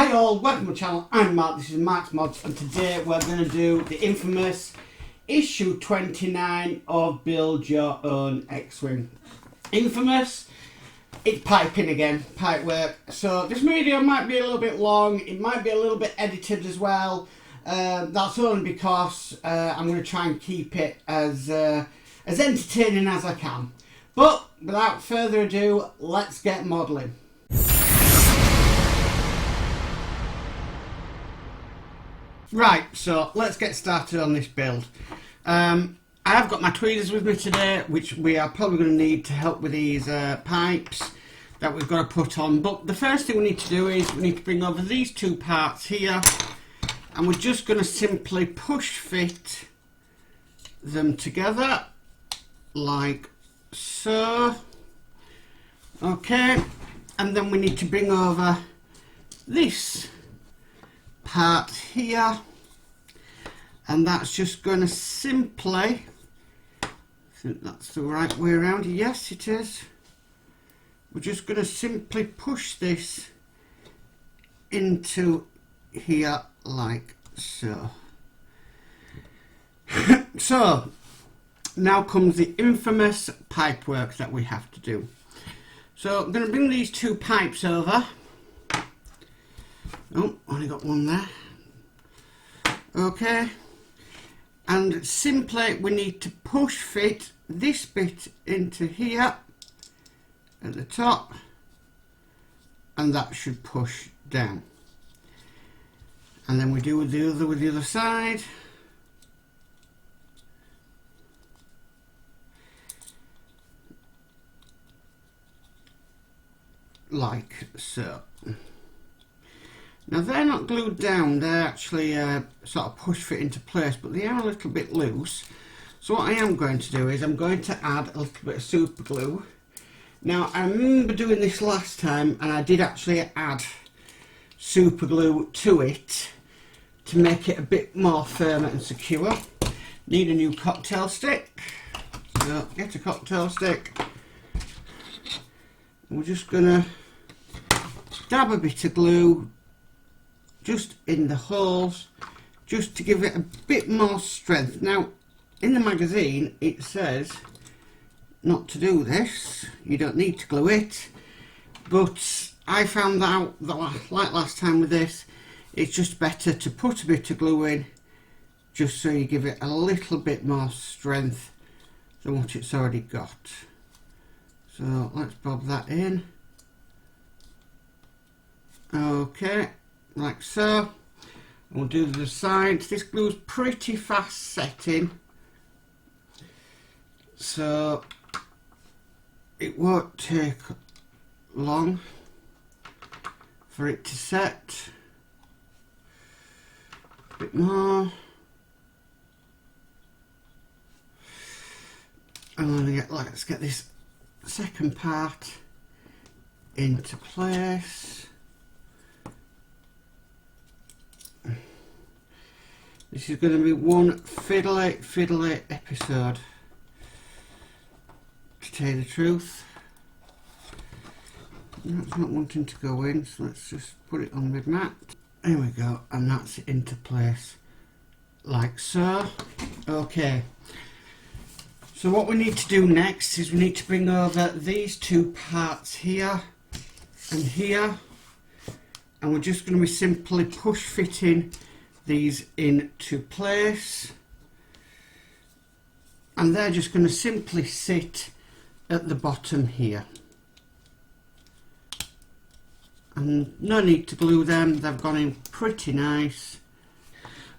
Hi all, welcome to my channel. I'm Mark, this is Mark's Mods, and today we're going to do the infamous issue 29 of Build Your Own X-Wing. Infamous, it's piping again, pipe work. So this video might be a little bit long, it might be a little bit edited as well. That's only because I'm going to try and keep it as entertaining as I can. But without further ado, let's get modelling. Right, so let's get started on this build. I have got my tweezers with me today, which we are probably going to need to help with these pipes that we've got to put on. But the first thing we need to do is we need to bring over these two parts here, and we're just going to simply push fit them together like so. Okay, and then we need to bring over this part here, and that's just going to simply, I think that's the right way around, yes it is, we're just going to simply push this into here like so. So now comes the infamous pipe work that we have to do. So I'm going to bring these two pipes over. Oh, only got one there. Okay, and simply we need to push fit this bit into here at the top, and that should push down. And then we do with the other side. Like so. Now they're not glued down, they're actually sort of push fit into place, but they are a little bit loose. So what I am going to do is I'm going to add a little bit of super glue. Now I remember doing this last time, and I did actually add super glue to it to make it a bit more firm and secure. Need a new cocktail stick, so get a cocktail stick. We're just going to dab a bit of glue just in the holes, just to give it a bit more strength. Now in the magazine it says not to do this, you don't need to glue it, but I found out that, like last time with this, it's just better to put a bit of glue in, just so you give it a little bit more strength than what it's already got. So let's bob that in. Okay, like so. And we'll do the sides. This glue's pretty fast setting, so it won't take long for it to set. A bit more. And then let's get this second part into place. This is going to be one fiddly episode, to tell you the truth. That's not wanting to go in, so let's just put it on the mat. There we go, and that's into place like so. Okay, so what we need to do next is we need to bring over these two parts here and here, and we're just going to be simply push fitting these into place, and they're just going to simply sit at the bottom here, and no need to glue them, they've gone in pretty nice.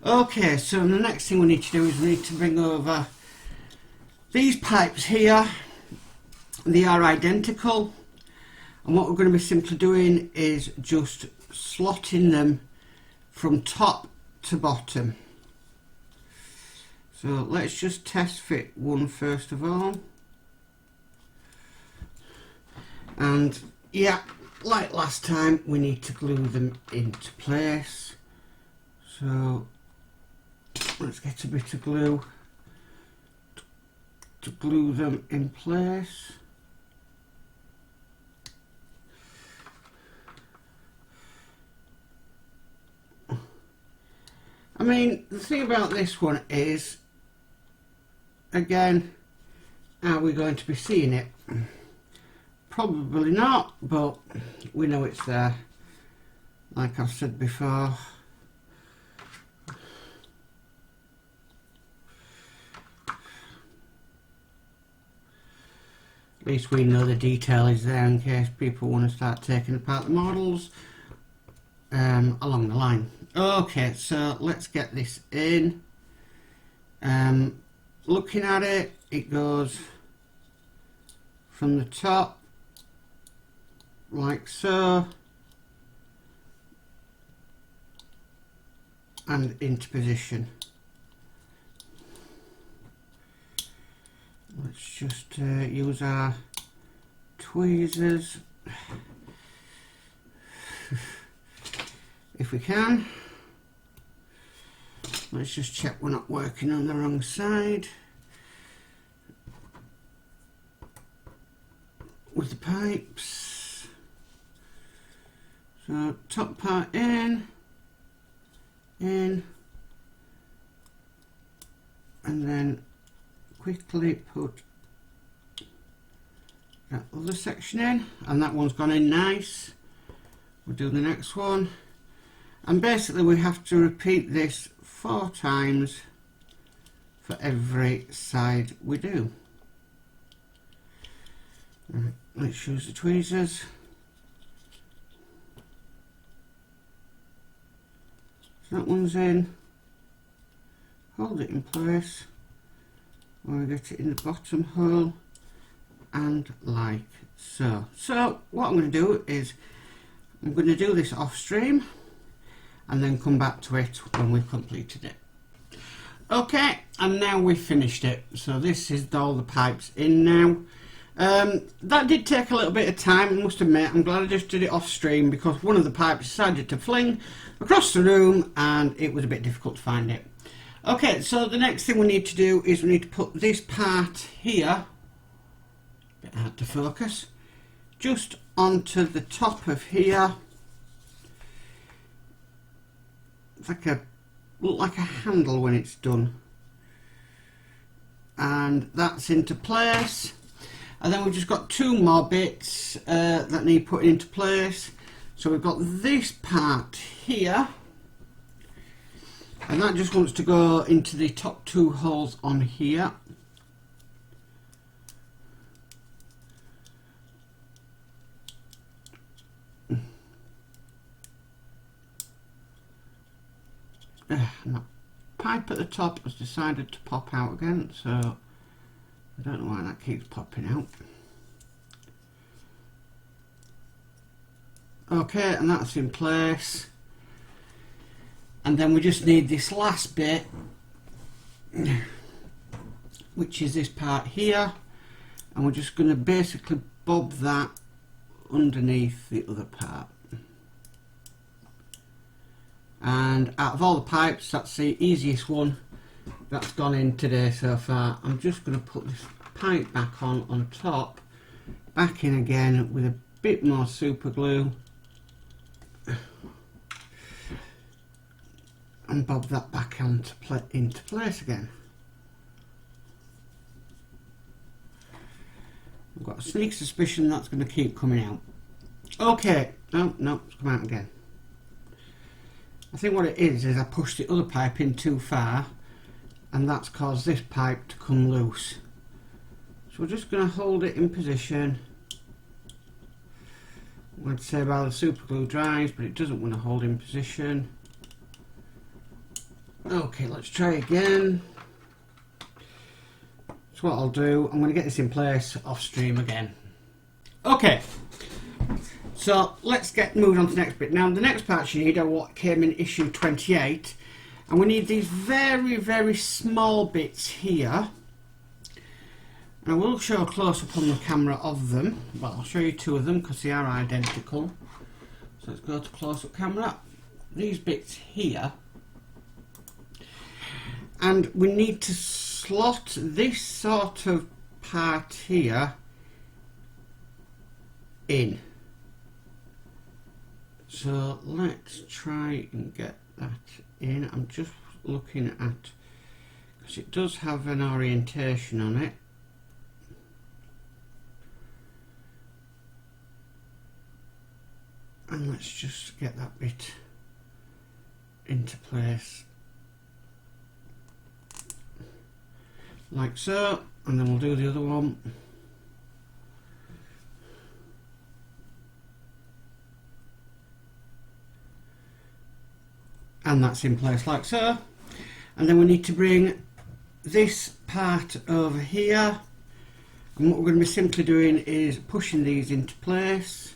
Okay, so the next thing we need to do is we need to bring over these pipes here. They are identical, and what we're going to be simply doing is just slotting them from top to bottom. So let's just test fit one first of all, and yeah, like last time we need to glue them into place. So let's get a bit of glue to glue them in place. mean, the thing about this one is, again, are we going to be seeing it? Probably not, but we know it's there, like I've said before. At least we know the detail is there in case people want to start taking apart the models along the line. Okay, so let's get this in. Looking at it, it goes from the top like so and into position. Let's just use our tweezers if we can. Let's just check we're not working on the wrong side with the pipes. So top part in, and then quickly put that other section in, and that one's gone in nice. We'll do the next one, and basically we have to repeat this 4 times for every side we do. Right, let's use the tweezers. So that one's in, hold it in place where we get it in the bottom hole, and like so. So what I'm going to do is I'm going to do this off stream and then come back to it when we've completed it. Okay, and now we've finished it. So this is all the pipes in now. That did take a little bit of time, I must admit. I'm glad I just did it off stream because one of the pipes decided to fling across the room and it was a bit difficult to find it. Okay, so the next thing we need to do is we need to put this part here, a bit hard to focus, just onto the top of here. It's like look like a handle when it's done, and that's into place. And then we've just got 2 more bits that need putting into place. So we've got this part here, and that just wants to go into the top 2 holes on here. And that pipe at the top has decided to pop out again, so I don't know why that keeps popping out. Okay, and that's in place. And then we just need this last bit, which is this part here, and we're just going to basically bob that underneath the other part. And out of all the pipes, that's the easiest one that's gone in today so far. I'm just going to put this pipe back on top, back in again with a bit more super glue, and bob that back into place again. I've got a sneak suspicion that's going to keep coming out. Okay, no, it's come out again. I think what it is I pushed the other pipe in too far, and that's caused this pipe to come loose. So we're just going to hold it in position. I'd say while the super glue dries, but it doesn't want to hold in position. Okay, let's try again. So what I'll do, I'm going to get this in place off stream again. Okay, so let's get moving on to the next bit. Now the next parts you need are what came in issue 28, and we need these very, very small bits here. And I will show a close-up on the camera of them. Well, I'll show you 2 of them because they are identical. So let's go to close-up camera. These bits here. And we need to slot this sort of part here in. So let's try and get that in. I'm just looking at, because it does have an orientation on it. And let's just get that bit into place like so, and then we'll do the other one. And that's in place like so. And then we need to bring this part over here, and what we're going to be simply doing is pushing these into place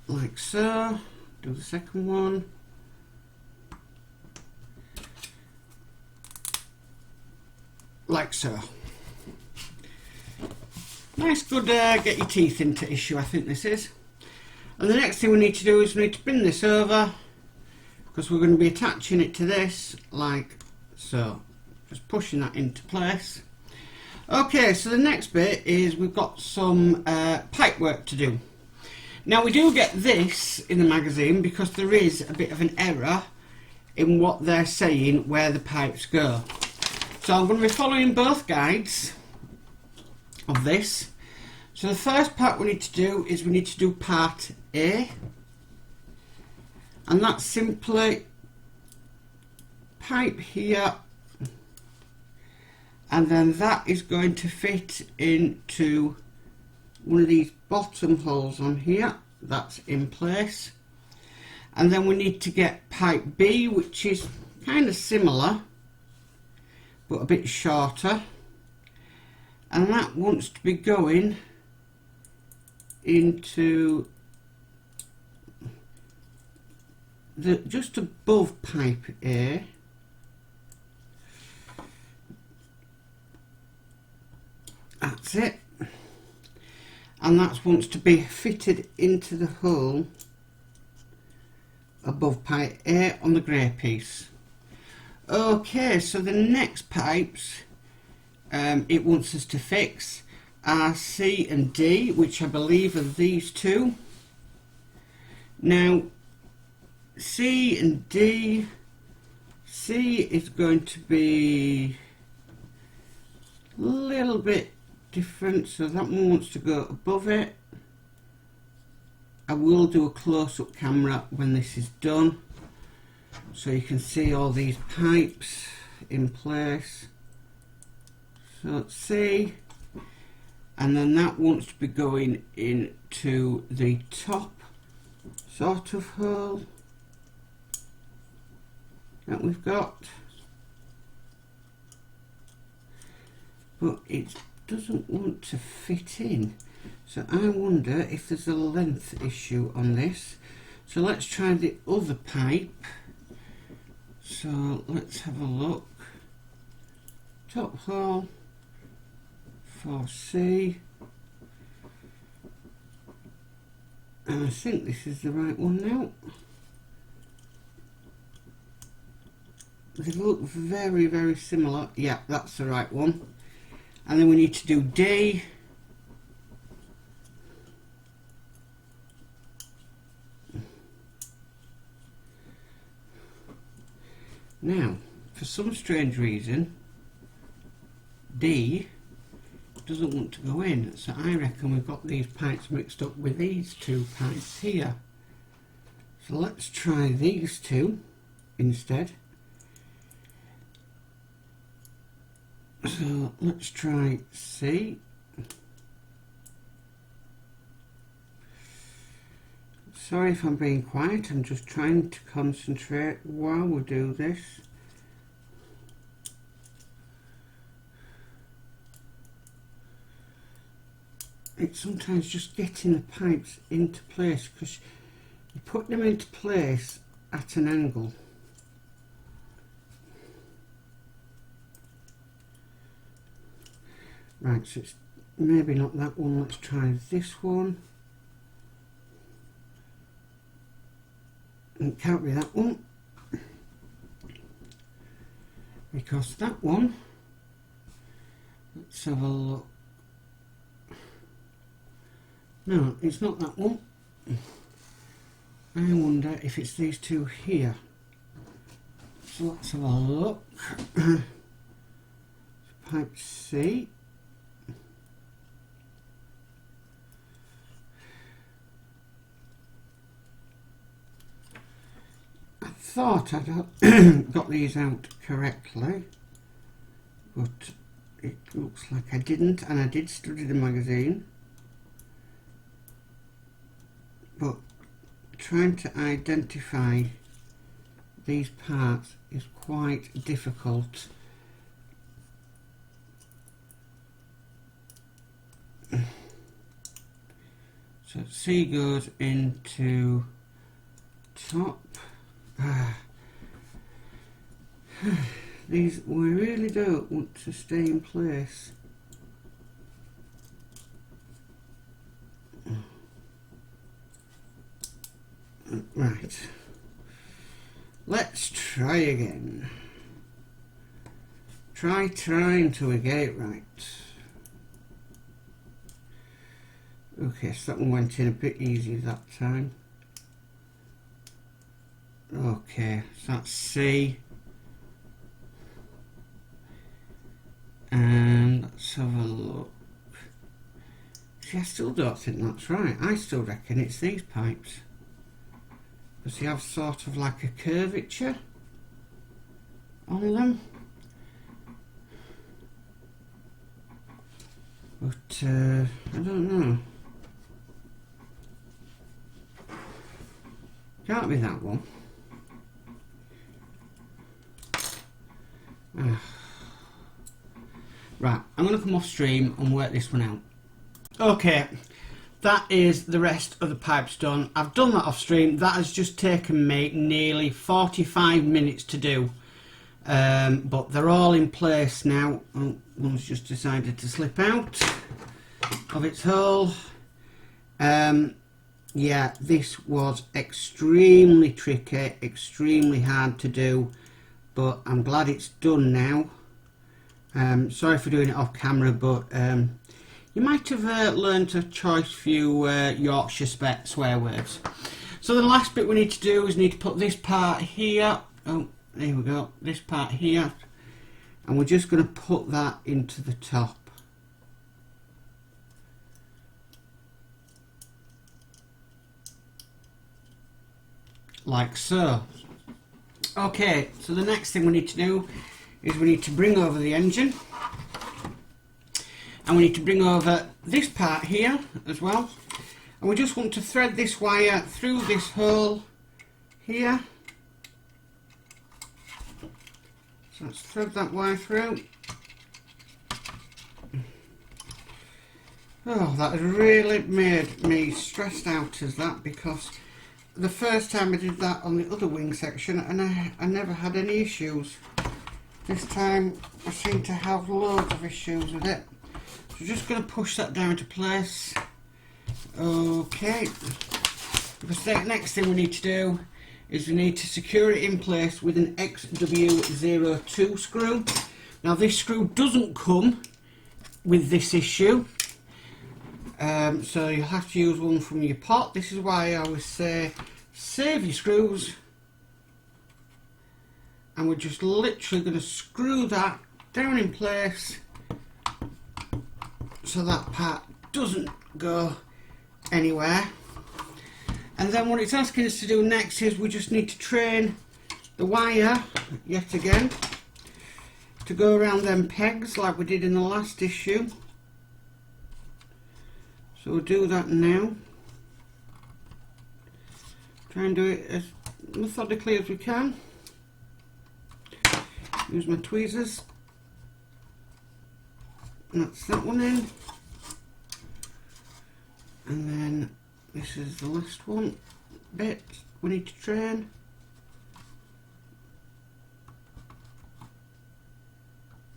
like so. Do the second one. Like so. Nice, good get your teeth into issue, I think this is. And the next thing we need to do is we need to bring this over, because we're going to be attaching it to this like so. Just pushing that into place. Okay, so the next bit is we've got some pipe work to do. Now we do get this in the magazine because there is a bit of an error in what they're saying where the pipes go. So I'm going to be following both guides of this. So the first part we need to do is we need to do part A, and that's simply pipe here, and then that is going to fit into one of these bottom holes on here. That's in place. And then we need to get pipe B, which is kind of similar but a bit shorter, and that wants to be going into the just above pipe A. That's it. And that wants to be fitted into the hole above pipe A on the grey piece. Okay, so the next pipes it wants us to fix are C and D, which I believe are these two. Now C and D, C is going to be a little bit different, so that one wants to go above it. I will do a close-up camera when this is done, so you can see all these pipes in place. So let's see, and then that wants to be going into the top sort of hole that we've got, but it doesn't want to fit in. So I wonder if there's a length issue on this. So let's try the other pipe. So let's have a look. Top hole for C. And I think this is the right one now. They look very, very similar. Yeah, that's the right one. And then we need to do D. Now, for some strange reason, D doesn't want to go in, so I reckon we've got these pipes mixed up with these two pipes here. So let's try these two instead. So let's try C. Sorry if I'm being quiet, I'm just trying to concentrate while we do this. It's sometimes just getting the pipes into place, because you put them into place at an angle. Right, so it's maybe not that one, let's try this one. It can't be that one, because that one, let's have a look. No, it's not that one. I wonder if it's these two here. So let's have a look. Pipe C. I thought I'd got these out correctly, but it looks like I didn't, and I did study the magazine, but trying to identify these parts is quite difficult. So C goes into top. These, we really don't want to stay in place. Right. Let's try again. Try until we get it right. Okay, so that one went in a bit easier that time. Okay, so that's C. And let's have a look. See, I still don't think that's right. I still reckon it's these pipes. Because they have sort of like a curvature on them. But, I don't know. Can't be that one. Right, I'm going to come off stream and work this one out. Okay, that is the rest of the pipes done. I've done that off stream. That has just taken me nearly 45 minutes to do. But they're all in place now. Oh, one's just decided to slip out of its hole. Yeah, this was extremely tricky, extremely hard to do, but I'm glad it's done now. Sorry for doing it off camera, but you might have learnt a choice few Yorkshire swear words. So the last bit we need to do is need to put this part here. Oh, there we go, this part here, and we're just going to put that into the top. Like so. Okay, so the next thing we need to do is we need to bring over the engine, and we need to bring over this part here as well, and we just want to thread this wire through this hole here. So let's thread that wire through. Oh, that has really made me stressed out as that, because the first time I did that on the other wing section and I never had any issues. This time I seem to have loads of issues with it. So just going to push that down to place. Okay. The next thing we need to do is we need to secure it in place with an XW02 screw. Now this screw doesn't come with this issue. So you'll have to use one from your pot. This is why I always say save your screws, and we're just literally going to screw that down in place so that part doesn't go anywhere. And then what it's asking us to do next is we just need to train the wire yet again to go around them pegs like we did in the last issue. So we'll do that now. Try and do it as methodically as we can. Use my tweezers. And that's that one in. And then this is the last one bit we need to train.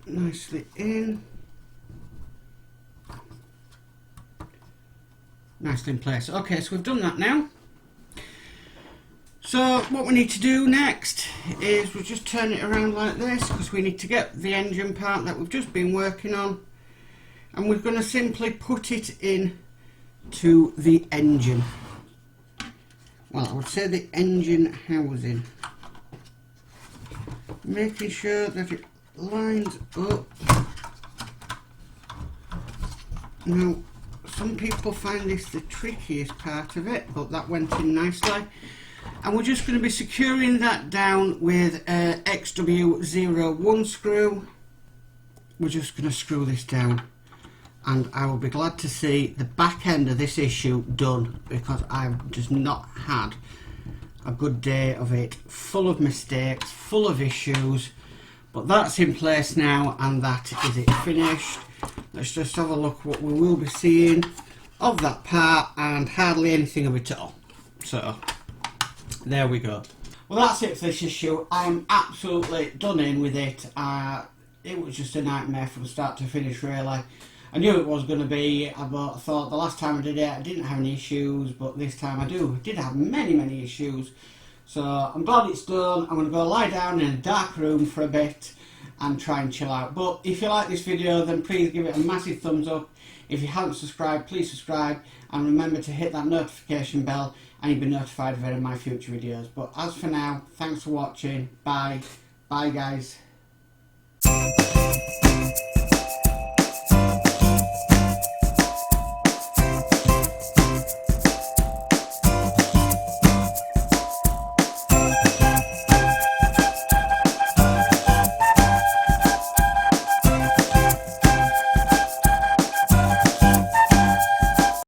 Nicely in. Nicely in place. Okay, so we've done that now. So what we need to do next is we'll just turn it around like this, because we need to get the engine part that we've just been working on, and we're going to simply put it in to the engine. well, I would say the engine housing. Making sure that it lines up. Now, some people find this the trickiest part of it, but that went in nicely. And we're just going to be securing that down with a XW01 screw. We're just going to screw this down, and I will be glad to see the back end of this issue done, because I've just not had a good day of it, full of mistakes, full of issues. But that's in place now, and that is it finished. Let's just have a look what we will be seeing of that part, and hardly anything of it at all. So there we go. Well, that's it for this issue. I'm absolutely done in with it. It was just a nightmare from start to finish, really. I knew it was going to be, but I thought the last time I did it I didn't have any issues, but this time I did have many issues. So I'm glad it's done. I'm going to go lie down in a dark room for a bit and try and chill out. But if you like this video, then please give it a massive thumbs up. If you haven't subscribed, please subscribe, and remember to hit that notification bell and you'll be notified of any of my future videos. But as for now, thanks for watching. Bye guys.